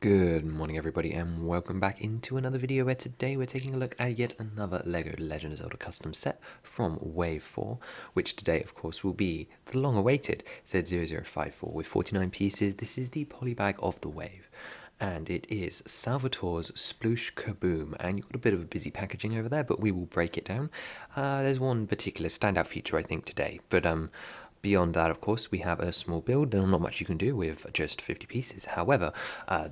Good morning everybody and welcome back into another video where today we're taking a look at yet another LEGO Legend of Zelda custom set from Wave 4, which today of course will be the long awaited Z0054 with 49 pieces. This is the polybag of the Wave and it is Salvatore's Sploosh Kaboom, and you've got a bit of a busy packaging over there, but we will break it down. There's one particular standout feature I think today, but beyond that, of course, we have a small build. There's not much you can do with just 50 pieces. However,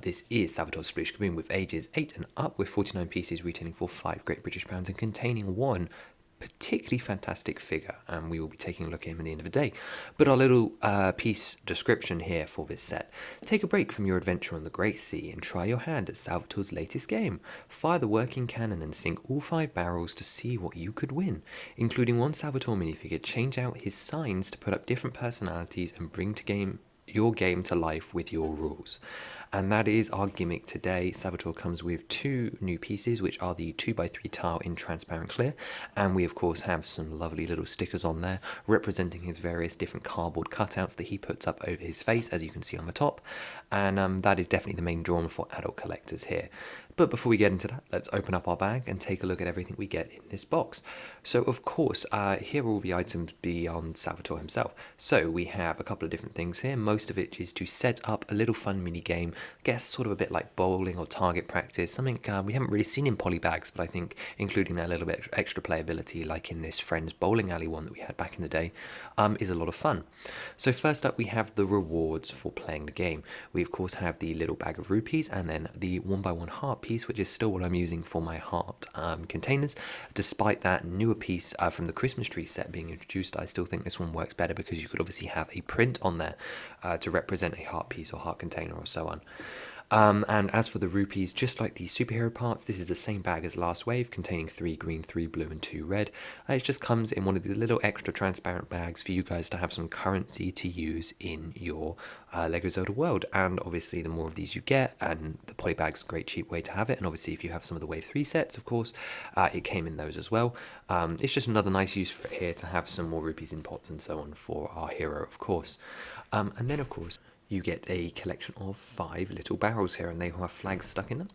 this is Salvatore's Sploosh Kaboom with ages 8 and up, with 49 pieces retailing for £5 and containing one particularly fantastic figure, and we will be taking a look at him at the end of the day. But our little piece description here for this set: take a break from your adventure on the Great Sea and try your hand at Salvatore's latest game. Fire the working cannon and sink all 5 barrels to see what you could win. Including one Salvatore minifigure, change out his signs to put up different personalities and bring your game to life with your rules. And that is our gimmick today. Salvatore comes with 2 new pieces, which are the 2x3 tile in transparent clear, and we of course have some lovely little stickers on there representing his various different cardboard cutouts that he puts up over his face, as you can see on the top, and that is definitely the main draw for adult collectors here. But before we get into that, let's open up our bag and take a look at everything we get in this box. So of course, here are all the items beyond Salvatore himself. So we have a couple of different things here. Most of it is to set up a little fun mini game, I guess sort of a bit like bowling or target practice, something we haven't really seen in polybags, but I think including that little bit extra playability, like in this Friends Bowling Alley one that we had back in the day, is a lot of fun. So first up, we have the rewards for playing the game. We of course have the little bag of rupees, and then the 1x1 heart piece, which is still what I'm using for my heart containers. Despite that newer piece from the Christmas tree set being introduced, I still think this one works better because you could obviously have a print on there to represent a heart piece or heart container or so on. And as for the rupees, just like the superhero parts, this is the same bag as last wave, containing 3 green, 3 blue and 2 red. It just comes in one of the little extra transparent bags for you guys to have some currency to use in your LEGO Zelda world. And obviously the more of these you get, and the polybag's a great cheap way to have it, and obviously if you have some of the wave 3 sets, of course, it came in those as well. It's just another nice use for it here to have some more rupees in pots and so on for our hero, of course. And then of course you get a collection of 5 little barrels here, and they have flags stuck in them.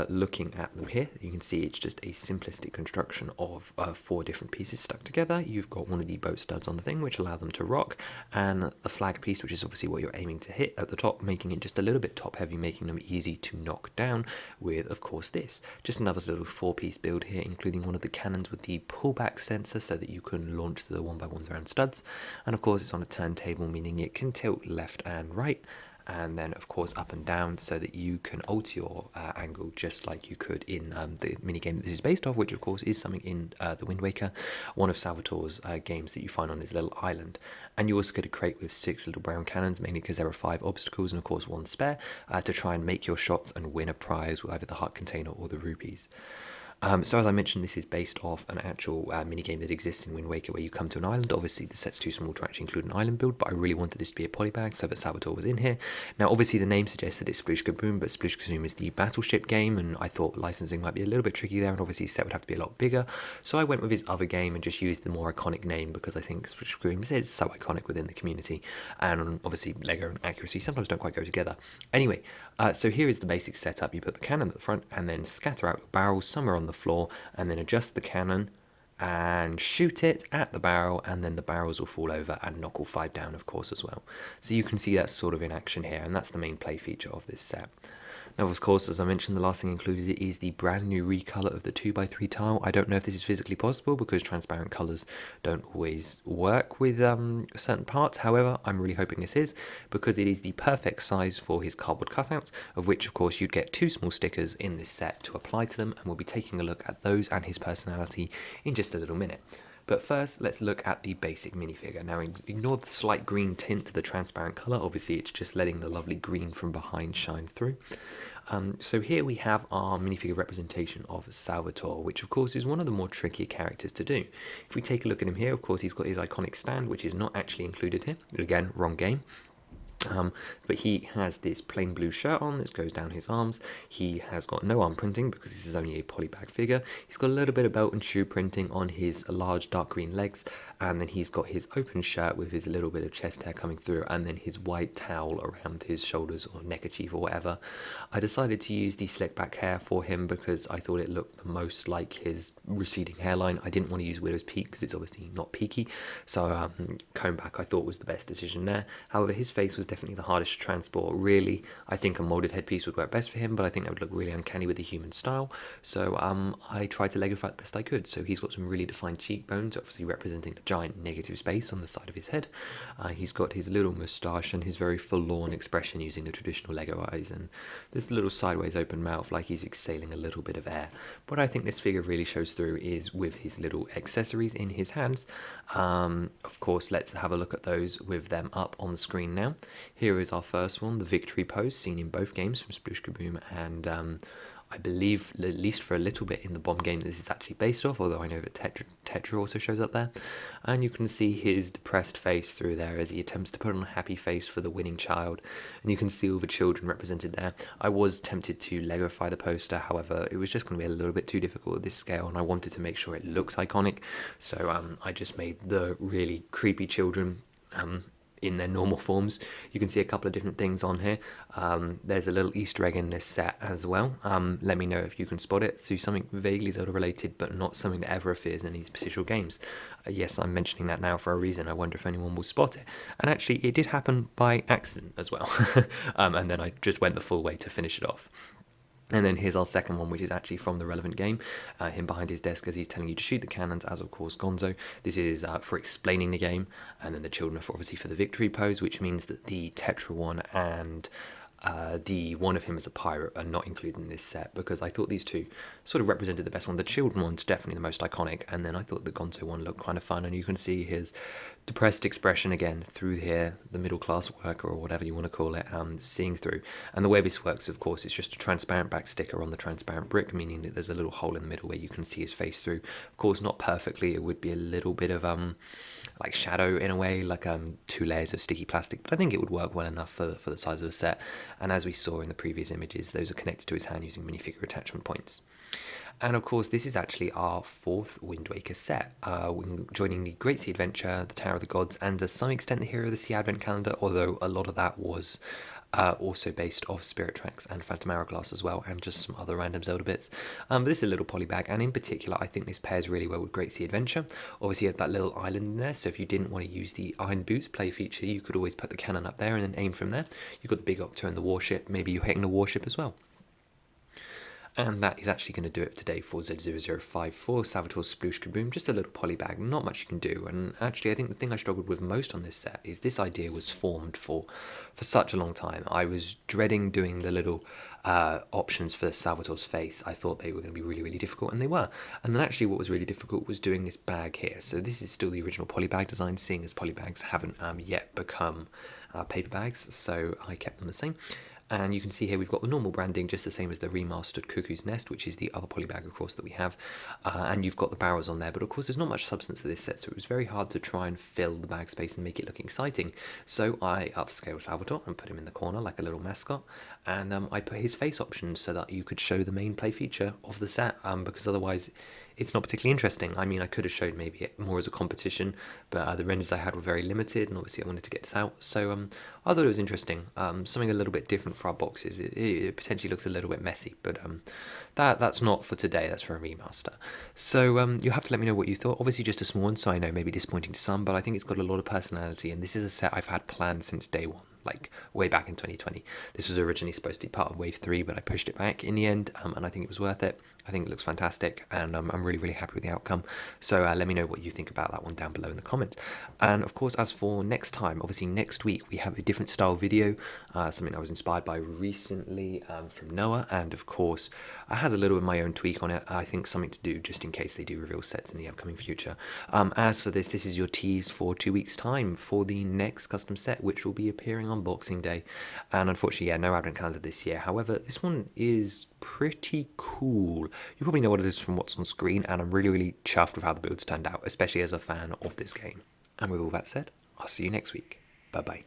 Looking at them here, you can see it's just a simplistic construction of 4 different pieces stuck together. You've got one of the boat studs on the thing, which allow them to rock, and the flag piece, which is obviously what you're aiming to hit at the top, making it just a little bit top heavy, making them easy to knock down with, of course, this. Just another little 4-piece build here, including one of the cannons with the pullback sensor so that you can launch the 1x1s around studs. And of course it's on a turntable, meaning it can tilt left and right, and then of course up and down, so that you can alter your angle just like you could in the minigame that this is based off, which of course is something in the Wind Waker, one of Salvatore's games that you find on his little island. And you also get a crate with 6 little brown cannons, mainly because there are 5 obstacles and of course 1 spare, to try and make your shots and win a prize with either the heart container or the rupees. So as I mentioned, this is based off an actual minigame that exists in Wind Waker, where you come to an island. Obviously the set's too small to actually include an island build, but I really wanted this to be a polybag so that Salvatore was in here. Now obviously the name suggests that it's Sploosh Kaboom, but Sploosh Kaboom is the battleship game, and I thought licensing might be a little bit tricky there, and obviously the set would have to be a lot bigger. So I went with his other game and just used the more iconic name, because I think Sploosh Kaboom is so iconic within the community, and obviously Lego and accuracy sometimes don't quite go together. Anyway, so here is the basic setup. You put the cannon at the front and then scatter out your barrels somewhere on the floor, and then adjust the cannon and shoot it at the barrel, and then the barrels will fall over and knock all 5 down, of course, as well. So you can see that sort of in action here, and that's the main play feature of this set. Now, of course, as I mentioned, the last thing included is the brand new recolor of the 2x3 tile. I don't know if this is physically possible because transparent colors don't always work with certain parts. However, I'm really hoping this is, because it is the perfect size for his cardboard cutouts, of which, of course, you'd get 2 small stickers in this set to apply to them, and we'll be taking a look at those and his personality in just a little minute. But first, let's look at the basic minifigure. Now, ignore the slight green tint to the transparent colour. Obviously, it's just letting the lovely green from behind shine through. So here we have our minifigure representation of Salvatore, which of course is one of the more trickier characters to do. If we take a look at him here, of course, he's got his iconic stand, which is not actually included here. Again, wrong game. But he has this plain blue shirt on that goes down his arms. He has got no arm printing because this is only a polybag figure. He's got a little bit of belt and shoe printing on his large dark green legs, and then he's got his open shirt with his little bit of chest hair coming through, and then his white towel around his shoulders or neckerchief or whatever. I decided to use the slick back hair for him because I thought it looked the most like his receding hairline. I didn't want to use widow's peak because it's obviously not peaky, so comb back I thought was the best decision there. However, his face was definitely the hardest to transport. Really, I think a molded headpiece would work best for him, but I think that would look really uncanny with the human style. So I tried to Legify the best I could. So he's got some really defined cheekbones, obviously representing a giant negative space on the side of his head. He's got his little moustache and his very forlorn expression using the traditional Lego eyes, and this little sideways open mouth like he's exhaling a little bit of air. What I think this figure really shows through is with his little accessories in his hands. Of course, let's have a look at those with them up on the screen now. Here is our first one, the victory pose, seen in both games from Sploosh Kaboom, and I believe, at least for a little bit in the Bomb game, this is actually based off, although I know that Tetra also shows up there. And you can see his depressed face through there as he attempts to put on a happy face for the winning child. And you can see all the children represented there. I was tempted to Legify the poster, however, it was just going to be a little bit too difficult at this scale, and I wanted to make sure it looked iconic. So I just made the really creepy children in their normal forms. You can see a couple of different things on here. There's a little Easter egg in this set as well. Let me know if you can spot it. So something vaguely Zelda related, but not something that ever appears in these special games. Yes, I'm mentioning that now for a reason. I wonder if anyone will spot it. And actually, it did happen by accident as well. And then I just went the full way to finish it off. And then here's our second one, which is actually from the relevant game. Him behind his desk as he's telling you to shoot the cannons, as of course Gonzo. This is for explaining the game. And then the children are obviously for the victory pose, which means that the Tetra one and the one of him as a pirate are not included in this set, because I thought these two sort of represented the best one. The children one's definitely the most iconic, and then I thought the Gonzo one looked kind of fun, and you can see his depressed expression again through here, the middle class worker or whatever you want to call it, seeing through. And the way this works, of course, is just a transparent back sticker on the transparent brick, meaning that there's a little hole in the middle where you can see his face through. Of course, not perfectly, it would be a little bit of like shadow in a way, like 2 layers of sticky plastic, but I think it would work well enough for the size of the set. And as we saw in the previous images, those are connected to his hand using minifigure attachment points. And of course, this is actually our 4th Wind Waker set, joining the Great Sea Adventure, the Tower of the Gods, and to some extent the Hero of the Sea Advent Calendar, although a lot of that was also based off Spirit Tracks and Phantom Hourglass as well, and just some other random Zelda bits. But this is a little polybag, and in particular, I think this pairs really well with Great Sea Adventure. Obviously, you have that little island in there, so if you didn't want to use the Iron Boots play feature, you could always put the cannon up there and then aim from there. You've got the big Octo and the warship, maybe you're hitting the warship as well. And that is actually going to do it today for Z0054 Salvatore Sploosh Kaboom. Just a little polybag, not much you can do. And actually, I think the thing I struggled with most on this set is this idea was formed for such a long time. I was dreading doing the little options for Salvatore's face. I thought they were going to be really, really difficult, and they were. And then actually what was really difficult was doing this bag here. So this is still the original polybag design, seeing as polybags haven't yet become paper bags, so I kept them the same. And you can see here we've got the normal branding, just the same as the remastered Cuckoo's Nest, which is the other polybag, of course, that we have. And you've got the barrels on there, but of course there's not much substance to this set, so it was very hard to try and fill the bag space and make it look exciting. So I upscaled Salvatore and put him in the corner like a little mascot, and I put his face options so that you could show the main play feature of the set, because otherwise it's not particularly interesting. I mean, I could have showed maybe it more as a competition, but the renders I had were very limited, and obviously I wanted to get this out. So I thought it was interesting, something a little bit different for our boxes. It potentially looks a little bit messy, but that's not for today, that's for a remaster. So you'll have to let me know what you thought. Obviously just a small one, so I know maybe disappointing to some, but I think it's got a lot of personality, and this is a set I've had planned since day one. Like way back in 2020. This was originally supposed to be part of Wave 3, but I pushed it back in the end, and I think it was worth it. I think it looks fantastic, and I'm really, really happy with the outcome. So let me know what you think about that one down below in the comments. And of course, as for next time, obviously next week, we have a different style video, something I was inspired by recently from Noah, and of course, it has a little bit of my own tweak on it. I think something to do just in case they do reveal sets in the upcoming future. As for this is your tease for 2 weeks' time for the next custom set, which will be appearing on Boxing Day. And unfortunately, yeah, no advent calendar this year. However, this one is pretty cool. You probably know what it is from what's on screen, and I'm really, really chuffed with how the builds turned out, especially as a fan of this game. And with all that said, I'll see you next week. Bye bye.